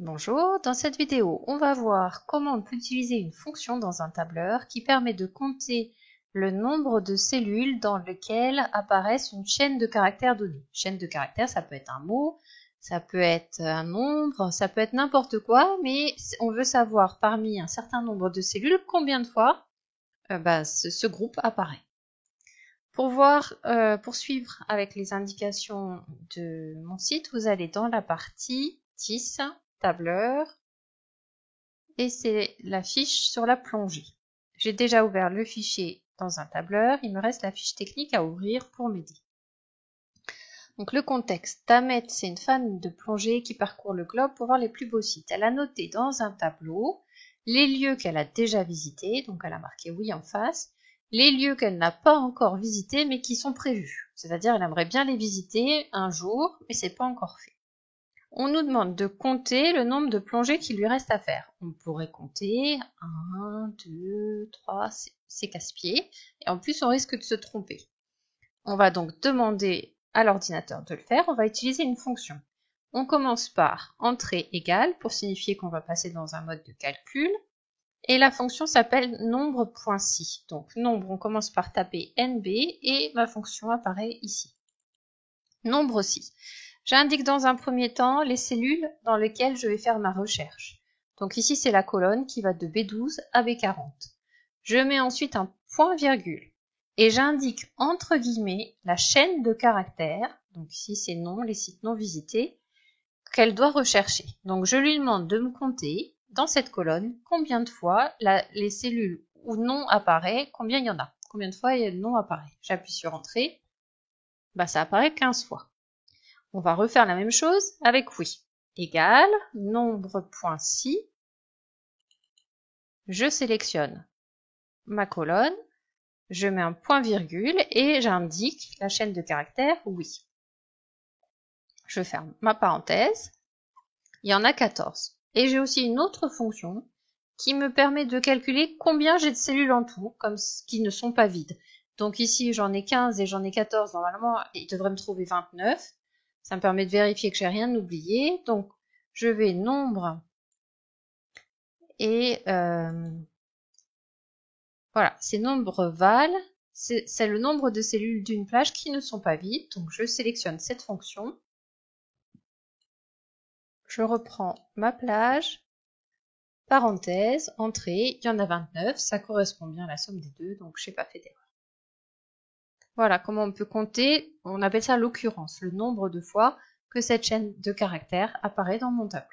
Bonjour, dans cette vidéo, on va voir comment on peut utiliser une fonction dans un tableur qui permet de compter le nombre de cellules dans lesquelles apparaissent une chaîne de caractères donnée. Chaîne de caractères, ça peut être un mot, ça peut être un nombre, ça peut être n'importe quoi, mais on veut savoir parmi un certain nombre de cellules combien de fois ce groupe apparaît. Pour poursuivre avec les indications de mon site, vous allez dans la partie 10, tableur, et c'est la fiche sur la plongée. J'ai déjà ouvert le fichier dans un tableur, il me reste la fiche technique à ouvrir pour m'aider. Donc le contexte, Tamet, c'est une fan de plongée qui parcourt le globe pour voir les plus beaux sites. Elle a noté dans un tableau les lieux qu'elle a déjà visités, donc elle a marqué oui en face, les lieux qu'elle n'a pas encore visités mais qui sont prévus. C'est-à-dire elle aimerait bien les visiter un jour, mais c'est pas encore fait. On nous demande de compter le nombre de plongées qu'il lui reste à faire. On pourrait compter 1, 2, 3, c'est casse-pied. Et en plus, on risque de se tromper. On va donc demander à l'ordinateur de le faire. On va utiliser une fonction. On commence par entrée égale pour signifier qu'on va passer dans un mode de calcul. Et la fonction s'appelle nombre.si. Donc nombre, on commence par taper NB et ma fonction apparaît ici. Nombre.si. J'indique dans un premier temps les cellules dans lesquelles je vais faire ma recherche. Donc ici, c'est la colonne qui va de B12 à B40. Je mets ensuite un point-virgule et j'indique entre guillemets la chaîne de caractères, donc ici c'est nom, les sites non visités, qu'elle doit rechercher. Donc je lui demande de me compter dans cette colonne combien de fois les cellules où nom apparaît, combien il y en a. Combien de fois le nom apparaît. J'appuie sur entrée, ça apparaît 15 fois. On va refaire la même chose avec oui. Égale nombre.si. Je sélectionne ma colonne, je mets un point-virgule et j'indique la chaîne de caractères oui. Je ferme ma parenthèse. Il y en a 14. Et j'ai aussi une autre fonction qui me permet de calculer combien j'ai de cellules en tout, comme qui ne sont pas vides. Donc ici, j'en ai 15 et j'en ai 14. Normalement, il devrait me trouver 29. Ça me permet de vérifier que j'ai rien oublié. Donc, je vais nombre et voilà, c'est nombre val, c'est le nombre de cellules d'une plage qui ne sont pas vides. Donc, je sélectionne cette fonction. Je reprends ma plage, parenthèse, entrée, il y en a 29, ça correspond bien à la somme des deux, donc je n'ai pas fait d'erreur. Voilà comment on peut compter, on appelle ça l'occurrence, le nombre de fois que cette chaîne de caractères apparaît dans mon tableau.